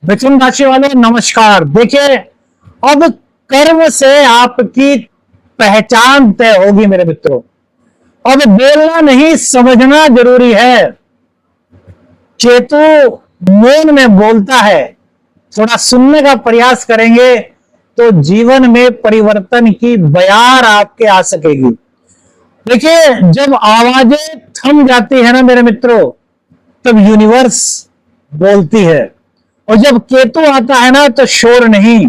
मिथुन राशि वालों नमस्कार। देखिए, अब कर्म से आपकी पहचान तय होगी मेरे मित्रों। अब बोलना नहीं, समझना जरूरी है। केतु मौन में बोलता है। थोड़ा सुनने का प्रयास करेंगे तो जीवन में परिवर्तन की बयार आपके आ सकेगी। देखिए, जब आवाजें थम जाती है ना मेरे मित्रों, तब यूनिवर्स बोलती है। और जब केतु आता है ना, तो शोर नहीं,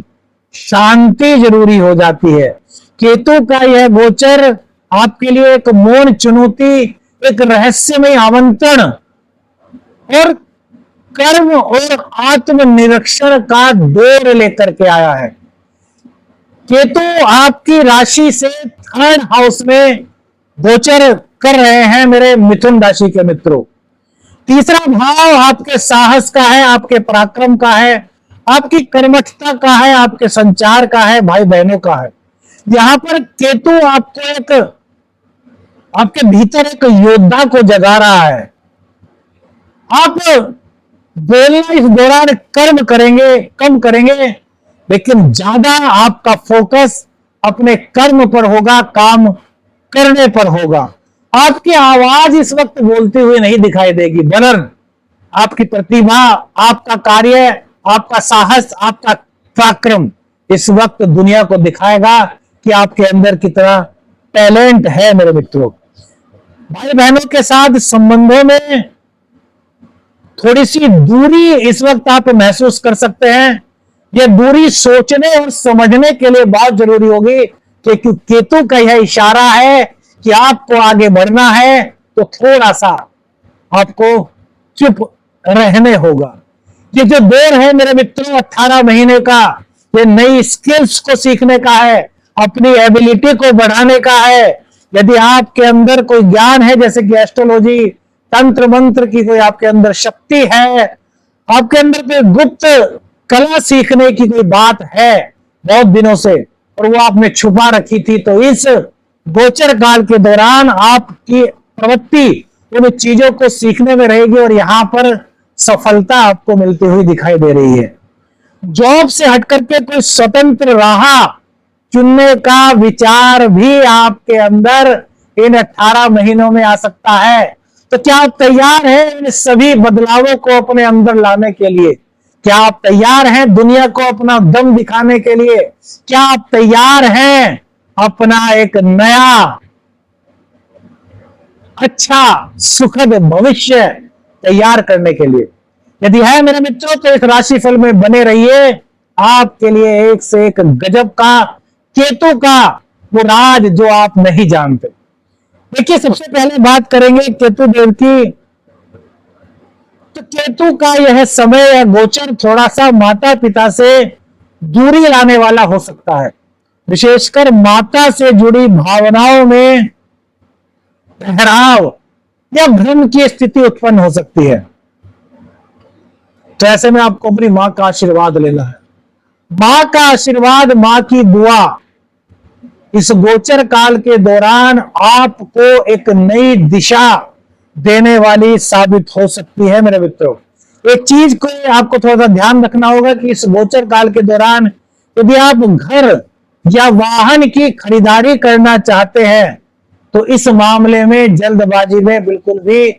शांति जरूरी हो जाती है। केतु का यह गोचर आपके लिए एक मौन चुनौती, एक रहस्यमय आमंत्रण और कर्म और आत्मनिरीक्षण का दौर लेकर के आया है। केतु आपकी राशि से थर्ड हाउस में गोचर कर रहे हैं मेरे मिथुन राशि के मित्रों। तीसरा भाव आपके साहस का है, आपके पराक्रम का है, आपकी कर्मठता का है, आपके संचार का है, भाई बहनों का है। यहां पर केतु आपको एक, आपके भीतर एक योद्धा को जगा रहा है। आप बोलना इस दौरान कर्म करेंगे, कम करेंगे, लेकिन ज्यादा आपका फोकस अपने कर्म पर होगा, काम करने पर होगा। आपकी आवाज इस वक्त बोलती हुई नहीं दिखाई देगी, वरन आपकी प्रतिभा, आपका कार्य, आपका साहस, आपका पराक्रम इस वक्त दुनिया को दिखाएगा कि आपके अंदर कितना टैलेंट है मेरे मित्रों। भाई बहनों के साथ संबंधों में थोड़ी सी दूरी इस वक्त आप महसूस कर सकते हैं। यह दूरी सोचने और समझने के लिए बहुत जरूरी होगी, क्योंकि केतु का यह इशारा है कि आपको आगे बढ़ना है तो थोड़ा सा आपको चुप रहने होगा। ये जो दौर है मेरे मित्रों 18 महीने का, ये नई स्किल्स को सीखने का है, अपनी एबिलिटी को बढ़ाने का है। यदि आपके अंदर कोई ज्ञान है, जैसे कि एस्ट्रोलॉजी, तंत्र मंत्र की कोई आपके अंदर शक्ति है, आपके अंदर कोई गुप्त कला सीखने की कोई बात है बहुत दिनों से, और वो आपने छुपा रखी थी, तो इस गोचर काल के दौरान आपकी प्रवृत्ति उन चीजों को सीखने में रहेगी और यहां पर सफलता आपको मिलती हुई दिखाई दे रही है। जॉब से हटकर के कोई स्वतंत्र राह चुनने का विचार भी आपके अंदर इन 18 महीनों में आ सकता है। तो क्या आप तैयार हैं इन सभी बदलावों को अपने अंदर लाने के लिए? क्या आप तैयार हैं दुनिया को अपना दम दिखाने के लिए? क्या आप तैयार हैं अपना एक नया अच्छा सुखद भविष्य तैयार करने के लिए? यदि है मेरे मित्रों, तो इस राशिफल में बने रहिए। आपके लिए एक से एक गजब का केतु का वो राज जो आप नहीं जानते। देखिए, सबसे पहले बात करेंगे केतु देव की। तो केतु का यह समय या गोचर थोड़ा सा माता पिता से दूरी लाने वाला हो सकता है। विशेषकर माता से जुड़ी भावनाओं में ठहराव या भ्रम की स्थिति उत्पन्न हो सकती है। तो ऐसे में आपको अपनी मां का आशीर्वाद लेना है। मां का आशीर्वाद, मां की दुआ इस गोचर काल के दौरान आपको एक नई दिशा देने वाली साबित हो सकती है मेरे मित्रों। एक चीज को आपको थोड़ा सा ध्यान रखना होगा कि इस गोचर काल के दौरान यदि आप घर या वाहन की खरीदारी करना चाहते हैं, तो इस मामले में जल्दबाजी में बिल्कुल भी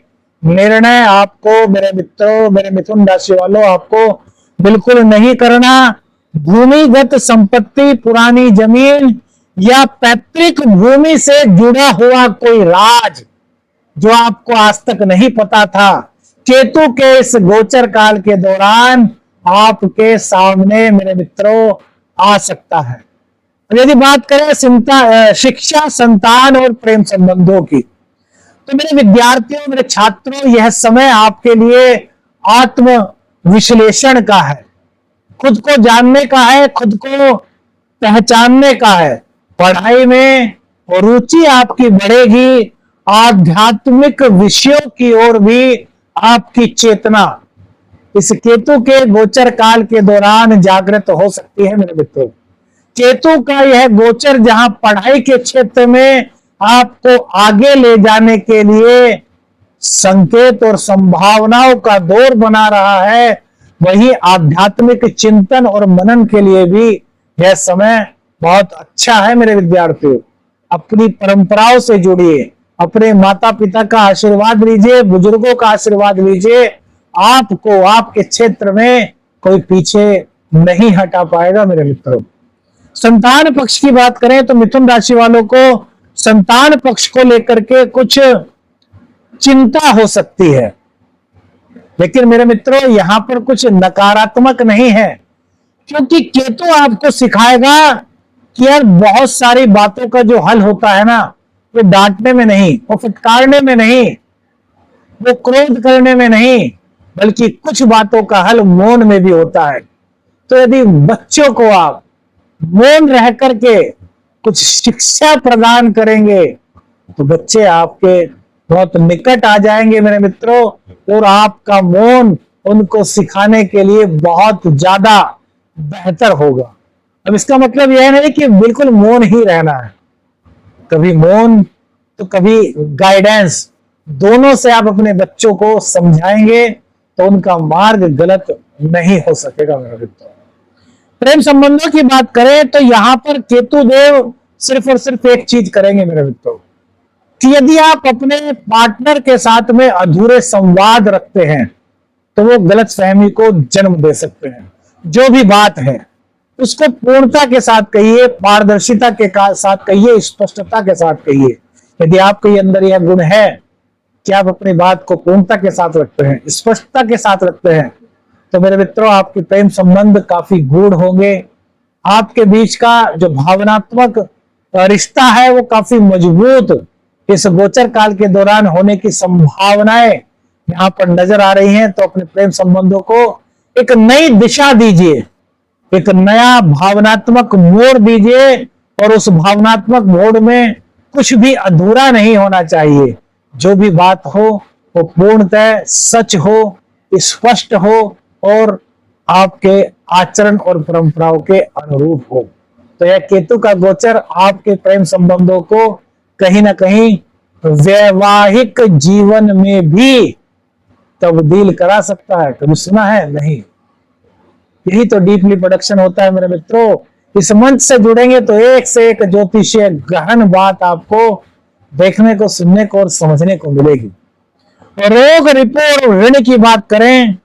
निर्णय आपको मेरे मित्रों, मेरे मिथुन राशि वालों, आपको बिल्कुल नहीं करना। भूमिगत संपत्ति, पुरानी जमीन या पैतृक भूमि से जुड़ा हुआ कोई राज जो आपको आज तक नहीं पता था, केतु के इस गोचर काल के दौरान आपके सामने मेरे मित्रों आ सकता है। यदि बात करें शिक्षा, संतान और प्रेम संबंधों की, तो मेरे विद्यार्थियों, मेरे छात्रों, यह समय आपके लिए आत्म विश्लेषण का है, खुद को जानने का है, खुद को पहचानने का है। पढ़ाई में रुचि आपकी बढ़ेगी, आध्यात्मिक विषयों की ओर भी आपकी चेतना इस केतु के गोचर काल के दौरान जागृत हो सकती है मेरे मित्रों। केतु का यह गोचर जहां पढ़ाई के क्षेत्र में आपको आगे ले जाने के लिए संकेत और संभावनाओं का दौर बना रहा है, वही आध्यात्मिक चिंतन और मनन के लिए भी यह समय बहुत अच्छा है मेरे विद्यार्थियों। अपनी परंपराओं से जुड़िए, अपने माता पिता का आशीर्वाद लीजिए, बुजुर्गों का आशीर्वाद लीजिए। आपको आपके क्षेत्र में कोई पीछे नहीं हटा पाएगा मेरे मित्रों। संतान पक्ष की बात करें तो मिथुन राशि वालों को संतान पक्ष को लेकर के कुछ चिंता हो सकती है, लेकिन मेरे मित्रों यहां पर कुछ नकारात्मक नहीं है, क्योंकि केतु आपको सिखाएगा कि यार बहुत सारी बातों का जो हल होता है ना, वो डांटने में नहीं, वो फटकारने में नहीं, वो क्रोध करने में नहीं, बल्कि कुछ बातों का हल मौन में भी होता है। तो यदि बच्चों को आप मौन रह करके कुछ शिक्षा प्रदान करेंगे तो बच्चे आपके बहुत निकट आ जाएंगे मेरे मित्रों, और आपका मौन उनको सिखाने के लिए बहुत ज्यादा बेहतर होगा। अब इसका मतलब यह नहीं कि बिल्कुल मौन ही रहना है, कभी मौन तो कभी गाइडेंस, दोनों से आप अपने बच्चों को समझाएंगे तो उनका मार्ग गलत नहीं हो सकेगा मेरे मित्रों। प्रेम संबंधों की बात करें तो यहां पर केतु देव सिर्फ और सिर्फ एक चीज करेंगे मेरे मित्रों, कि यदि आप अपने पार्टनर के साथ में अधूरे संवाद रखते हैं तो वो गलतफहमी को जन्म दे सकते हैं। जो भी बात है उसको पूर्णता के साथ कहिए, पारदर्शिता के साथ कहिए, स्पष्टता के साथ कहिए। यदि आपके अंदर यह गुण है कि आप अपनी बात को पूर्णता के साथ रखते हैं, स्पष्टता के साथ रखते हैं, तो मेरे मित्रों आपके प्रेम संबंध काफी गूढ़ होंगे। आपके बीच का जो भावनात्मक रिश्ता है वो काफी मजबूत इस गोचर काल के दौरान होने की संभावनाएं यहाँ पर नजर आ रही हैं। तो अपने प्रेम संबंधों को एक नई दिशा दीजिए, एक नया भावनात्मक मोड़ दीजिए, और उस भावनात्मक मोड़ में कुछ भी अधूरा नहीं होना चाहिए। जो भी बात हो वो पूर्णतः सच हो, स्पष्ट हो और आपके आचरण और परंपराओं के अनुरूप हो। तो यह केतु का गोचर आपके प्रेम संबंधों को कहीं ना कहीं वैवाहिक जीवन में भी तब्दील करा सकता है। कभी सुना है? नहीं। यही तो डीपली प्रोडक्शन होता है मेरे मित्रों। इस मंच से जुड़ेंगे तो एक से एक ज्योतिषीय गहन बात आपको देखने को, सुनने को और समझने को मिलेगी। और रोग रिपोर्ट और ऋण की बात करें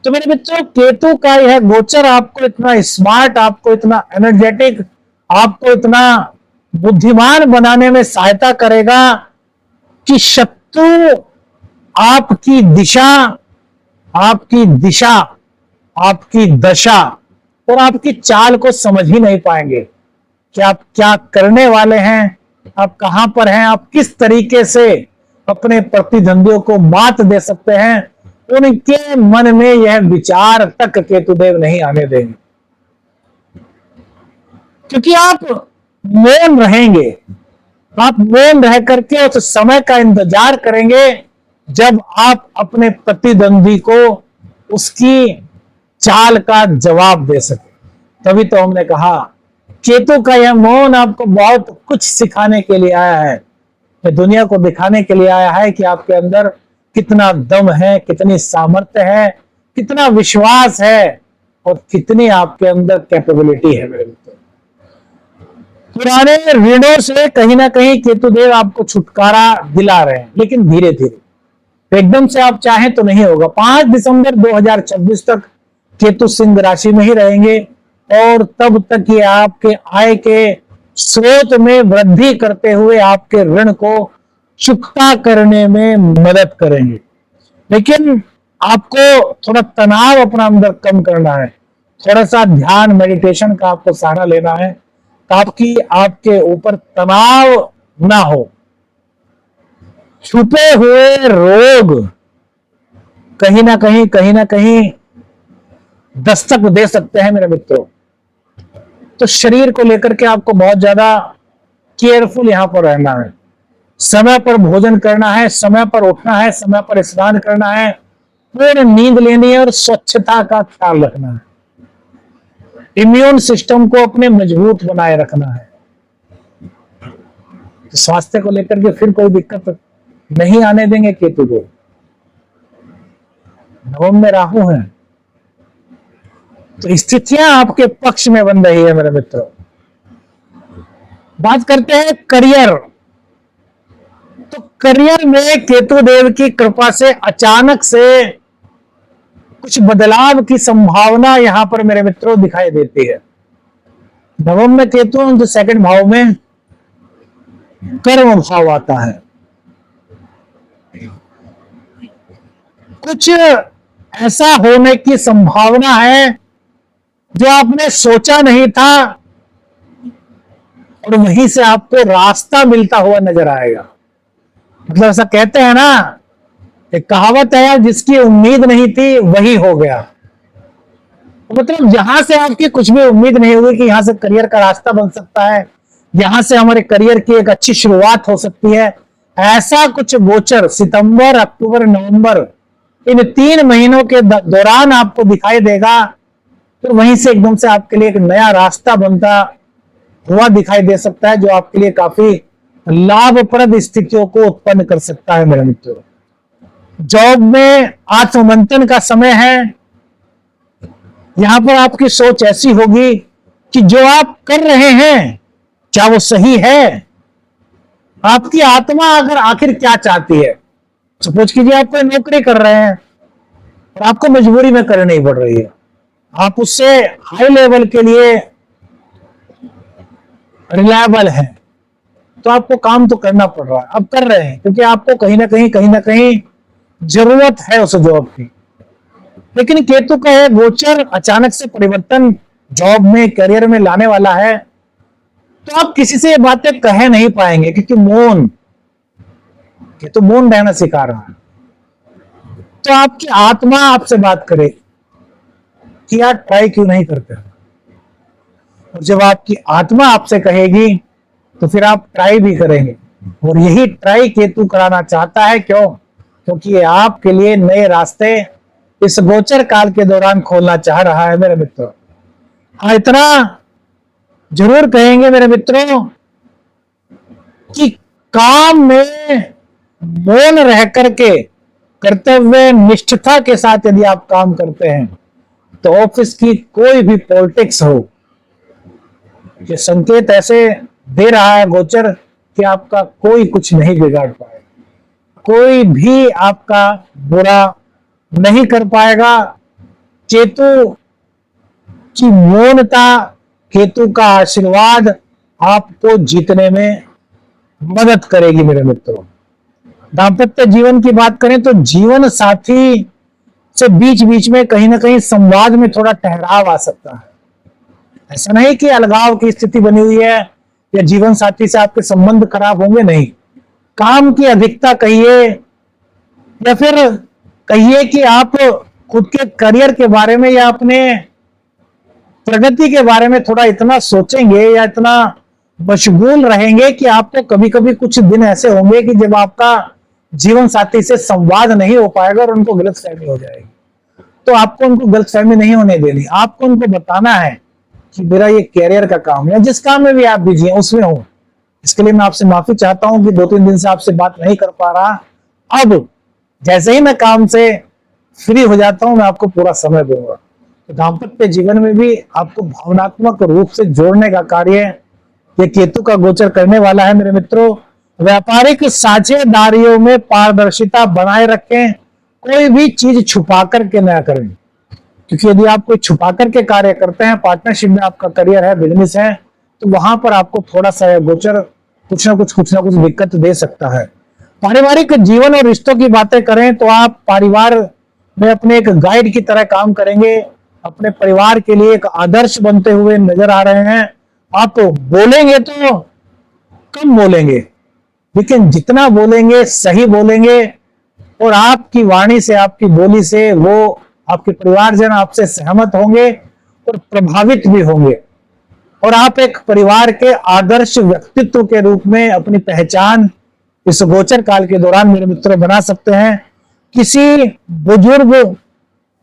तो मेरे मित्रों केतु का यह गोचर आपको इतना स्मार्ट, आपको इतना एनर्जेटिक, आपको इतना बुद्धिमान बनाने में सहायता करेगा कि शत्रु आपकी दिशा, आपकी दशा और आपकी चाल को समझ ही नहीं पाएंगे कि आप क्या करने वाले हैं, आप कहां पर हैं, आप किस तरीके से अपने प्रतिद्वंदियों को मात दे सकते हैं। उनके मन में यह विचार तक केतुदेव नहीं आने देंगे, क्योंकि आप मौन रहेंगे। आप मौन रह करके उस समय का इंतजार करेंगे जब आप अपने प्रतिद्वंदी को उसकी चाल का जवाब दे सके। तभी तो हमने कहा केतु का यह मौन आपको बहुत कुछ सिखाने के लिए आया है, दुनिया को दिखाने के लिए आया है कि आपके अंदर कितना दम है, कितनी सामर्थ्य है, कितना विश्वास है और कितनी आपके अंदर कैपेबिलिटी है मेरे मित्र। पुराने ऋणों से कहीं ना कहीं केतुदेव आपको छुटकारा दिला रहे हैं, लेकिन धीरे धीरे, एकदम से आप चाहें तो नहीं होगा। 5 दिसंबर 2026 तक केतु सिंह राशि में ही रहेंगे और तब तक ये आपके आय के स्रोत में वृद्धि करते हुए आपके ऋण को चुकता करने में मदद करेंगे। लेकिन आपको थोड़ा तनाव अपना अंदर कम करना है, थोड़ा सा ध्यान मेडिटेशन का आपको सहारा लेना है ताकि आपके ऊपर तनाव ना हो। छुपे हुए रोग कहीं ना कहीं दस्तक दे सकते हैं मेरे मित्रों। तो शरीर को लेकर के आपको बहुत ज्यादा केयरफुल यहां पर रहना है। समय पर भोजन करना है, समय पर उठना है, समय पर स्नान करना है, पूर्ण नींद लेनी है और स्वच्छता का ख्याल रखना है। इम्यून सिस्टम को अपने मजबूत बनाए रखना है। तो स्वास्थ्य को लेकर के फिर कोई दिक्कत नहीं आने देंगे केतु को। नवम में राहु है, तो स्थितियां आपके पक्ष में बन रही है मेरे मित्रों। बात करते हैं करियर। तो करियर में केतु देव की कृपा से अचानक से कुछ बदलाव की संभावना यहां पर मेरे मित्रों दिखाई देती है। नवम में केतु जो सेकंड भाव में कर्म भाव आता है। कुछ ऐसा होने की संभावना है जो आपने सोचा नहीं था और वहीं से आपको रास्ता मिलता हुआ नजर आएगा। मतलब ऐसा कहते हैं ना, एक कहावत है, जिसकी उम्मीद नहीं थी वही हो गया। मतलब जहां से आपकी कुछ भी उम्मीद नहीं हुई कि यहां से करियर का रास्ता बन सकता है, यहां से हमारे करियर की एक अच्छी शुरुआत हो सकती है, ऐसा कुछ गोचर सितंबर, अक्टूबर, नवंबर इन 3 महीनों के दौरान आपको दिखाई देगा। फिर वहीं से एकदम से आपके लिए एक नया रास्ता बनता हुआ दिखाई दे सकता है, जो आपके लिए काफी लाभप्रद स्थितियों को उत्पन्न कर सकता है मेरे मित्रों। जॉब में आत्ममंथन का समय है। यहां पर आपकी सोच ऐसी होगी कि जो आप कर रहे हैं क्या वो सही है। आपकी आत्मा अगर आखिर क्या चाहती है। सपोज कीजिए आप कोई नौकरी कर रहे हैं और आपको मजबूरी में करनी पड़ रही है, आप उससे हाई लेवल के लिए रिलायबल है, तो आपको काम तो करना पड़ रहा है, अब कर रहे हैं क्योंकि आपको कहीं ना कहीं जरूरत है उस जॉब की। लेकिन केतु का है गोचर अचानक से परिवर्तन जॉब में, करियर में लाने वाला है, तो आप किसी से ये बातें कह नहीं पाएंगे क्योंकि केतु मौन रहना सिखा रहा है। तो आपकी आत्मा आपसे बात करे कि यार ट्राई क्यों नहीं करते, और जब आपकी आत्मा आपसे कहेगी तो फिर आप ट्राई भी करेंगे। और यही ट्राई केतु कराना चाहता है। क्यों? क्योंकि ये आपके लिए नए रास्ते इस गोचर काल के दौरान खोलना चाह रहा है मेरे मित्रों। हाँ, इतना जरूर कहेंगे मेरे मित्रों कि काम में मौन रह करके कर्तव्य निष्ठता के साथ यदि आप काम करते हैं तो ऑफिस की कोई भी पॉलिटिक्स हो, ये संकेत ऐसे दे रहा है गोचर कि आपका कोई कुछ नहीं बिगाड़ पाएगा, कोई भी आपका बुरा नहीं कर पाएगा। केतु की मौनता, केतु का आशीर्वाद आपको जीतने में मदद करेगी मेरे मित्रों। दाम्पत्य जीवन की बात करें तो जीवन साथी से बीच बीच में कहीं ना कहीं संवाद में थोड़ा ठहराव आ सकता है। ऐसा नहीं कि अलगाव की स्थिति बनी हुई है या जीवन साथी से आपके संबंध खराब होंगे, नहीं। काम की अधिकता कहिए या फिर कहिए कि आप खुद के करियर के बारे में या अपने प्रगति के बारे में थोड़ा इतना सोचेंगे या इतना मशगूल रहेंगे कि आपको कभी कभी कुछ दिन ऐसे होंगे कि जब आपका जीवन साथी से संवाद नहीं हो पाएगा और उनको गलतफहमी हो जाएगी। तो आपको उनको गलतफहमी नहीं होने देनी, आपको उनको बताना है कि मेरा ये कैरियर का काम है, जिस काम में भी आप बिजी हैं उसमें हो। इसके लिए मैं आपसे माफी चाहता हूं कि 2-3 दिन से आपसे बात नहीं कर पा रहा। अब जैसे ही मैं काम से फ्री हो जाता हूं मैं आपको पूरा समय दूंगा। तो दाम्पत्य जीवन में भी आपको भावनात्मक रूप से जोड़ने का कार्य ये केतु का गोचर करने वाला है मेरे मित्रों। व्यापारिक साझेदारियों में पारदर्शिता बनाए रखें, कोई भी चीज छुपा करके ना करें, क्योंकि यदि आप कोई छुपा करके कार्य करते हैं, पार्टनरशिप में आपका करियर है, बिजनेस है, तो वहां पर आपको थोड़ा सा गोचर कुछ ना कुछ दिक्कत दे सकता है। पारिवारिक जीवन और रिश्तों की बातें करें तो आप परिवार में अपने एक गाइड की तरह काम करेंगे, अपने परिवार के लिए एक आदर्श बनते हुए नजर आ रहे हैं। आप बोलेंगे तो कम बोलेंगे, लेकिन जितना बोलेंगे सही बोलेंगे, और आपकी वाणी से, आपकी बोली से वो आपके परिवारजन आपसे सहमत होंगे और प्रभावित भी होंगे, और आप एक परिवार के आदर्श व्यक्तित्व के रूप में अपनी पहचान इस गोचर काल के दौरान मेरे मित्रों बना सकते हैं। किसी बुजुर्ग,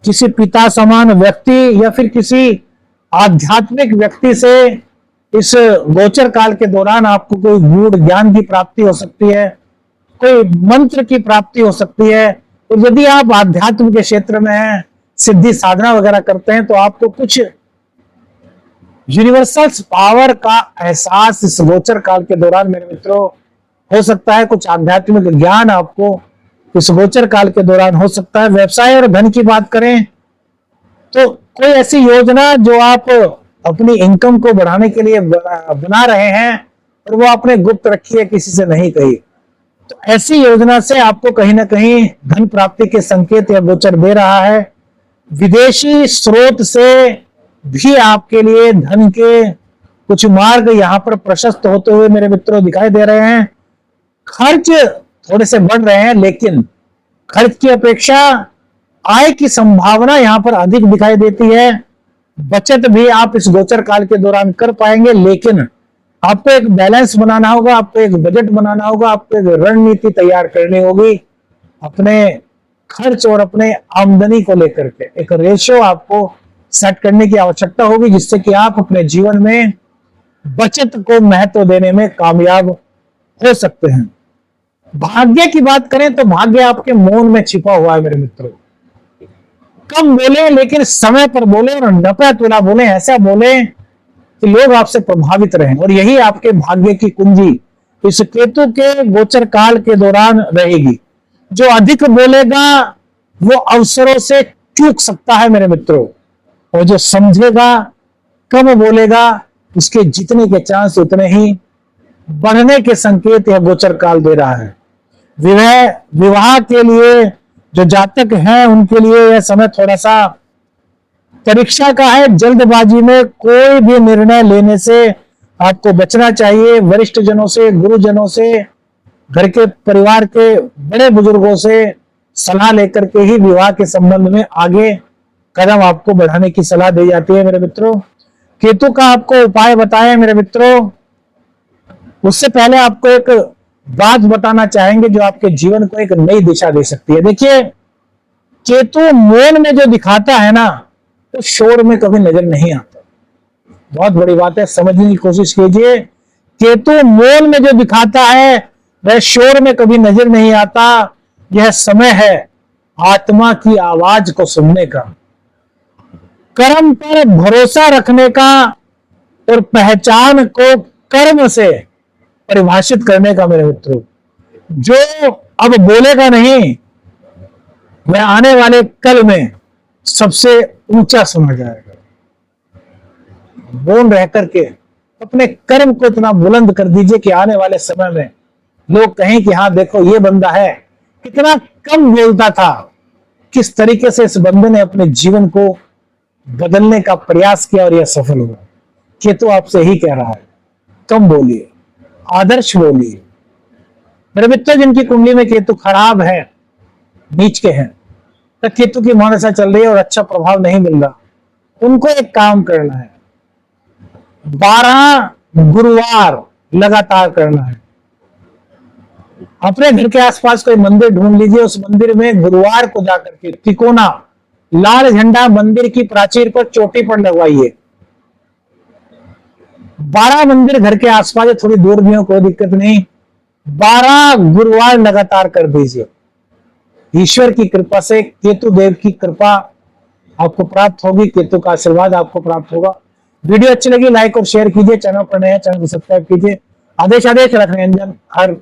किसी पिता समान व्यक्ति या फिर किसी आध्यात्मिक व्यक्ति से इस गोचर काल के दौरान आपको कोई गूढ़ ज्ञान की प्राप्ति हो सकती है, कोई मंत्र की प्राप्ति हो सकती है। और यदि आप आध्यात्म के क्षेत्र में हैं, सिद्धि साधना वगैरह करते हैं तो आपको कुछ यूनिवर्सल पावर का एहसास इस गोचर काल के दौरान मेरे मित्रों हो सकता है। कुछ आध्यात्मिक ज्ञान आपको इस गोचर काल के दौरान हो सकता है। व्यवसाय और धन की बात करें तो कोई ऐसी योजना जो आप अपनी इनकम को बढ़ाने के लिए बना रहे हैं और वो आपने गुप्त रखी है, किसी से नहीं कही, तो ऐसी योजना से आपको कहीं ना कहीं धन प्राप्ति के संकेत या गोचर दे रहा है। विदेशी स्रोत से भी आपके लिए धन के कुछ मार्ग यहां पर प्रशस्त होते हुए मेरे मित्रों दिखाई दे रहे हैं। खर्च थोड़े से बढ़ रहे हैं, लेकिन खर्च की अपेक्षा आय की संभावना यहां पर अधिक दिखाई देती है। बचत भी आप इस गोचर काल के दौरान कर पाएंगे, लेकिन आपको एक बैलेंस बनाना होगा, आपको एक बजट बनाना होगा, आपको एक रणनीति तैयार करनी होगी अपने खर्च और अपने आमदनी को लेकर के। एक रेशियो आपको सेट करने की आवश्यकता होगी, जिससे कि आप अपने जीवन में बचत को महत्व देने में कामयाब हो सकते हैं। भाग्य की बात करें तो भाग्य आपके मौन में छिपा हुआ है मेरे मित्रों। कम बोले लेकिन समय पर बोले और नपा तुला बोले, ऐसा बोले कि लोग आपसे प्रभावित रहें, और यही आपके भाग्य की कुंजी इस केतु के गोचर काल के दौरान रहेगी। जो अधिक बोलेगा वो अवसरों से चूक सकता है मेरे मित्रों, और जो समझेगा कम बोलेगा उसके जीतने के चांस उतने ही बढ़ने के संकेत यह गोचर काल दे रहा है। विवाह के लिए जो जातक हैं उनके लिए यह समय थोड़ा सा परीक्षा का है। जल्दबाजी में कोई भी निर्णय लेने से आपको बचना चाहिए। वरिष्ठ जनों से, गुरुजनों से, घर के परिवार के बड़े बुजुर्गों से सलाह लेकर के ही विवाह के संबंध में आगे कदम आपको बढ़ाने की सलाह दी जाती है मेरे मित्रों। केतु का आपको उपाय बताएं मेरे मित्रों, उससे पहले आपको एक बात बताना चाहेंगे जो आपके जीवन को एक नई दिशा दे सकती है। देखिए, केतु मौन में जो दिखाता है ना, तो शोर में कभी नजर नहीं आता। बहुत बड़ी बात है, समझने की कोशिश कीजिए। केतु मौन में जो दिखाता है वह शोर में कभी नजर नहीं आता। यह समय है आत्मा की आवाज को सुनने का, कर्म पर भरोसा रखने का और पहचान को कर्म से परिभाषित करने का मेरे मित्रों। जो अब बोलेगा नहीं वह आने वाले कल में सबसे ऊंचा समझ जाएगा। मौन रह करके अपने कर्म को इतना बुलंद कर दीजिए कि आने वाले समय में लोग कहें कि हाँ देखो ये बंदा है, कितना कम बोलता था, किस तरीके से इस बंदे ने अपने जीवन को बदलने का प्रयास किया और यह सफल हुआ। केतु आपसे ही कह रहा है, कम बोलिए, आदर्श बोलिए। मेरे मित्रों, जिनकी कुंडली में केतु खराब है, नीच के हैं, तो केतु की महादशा चल रही है और अच्छा प्रभाव नहीं मिल रहा, उनको एक काम करना है, 12 गुरुवार लगातार करना है। अपने घर के आसपास कोई मंदिर ढूंढ लीजिए, उस मंदिर में गुरुवार को जाकर के तिकोना लाल झंडा मंदिर की प्राचीर पर चोटी पर लगवाइए। 12 मंदिर घर के आसपास, थोड़ी दूर भी हो कोई दिक्कत नहीं, 12 गुरुवार लगातार कर दीजिए। ईश्वर की कृपा से, केतु देव की कृपा आपको प्राप्त होगी, केतु का आशीर्वाद आपको प्राप्त होगा। वीडियो अच्छी लगी लाइक और शेयर कीजिए, चैनल पर नए हैं चैनल को सब्सक्राइब कीजिए। आदेश रख रहे हैं हर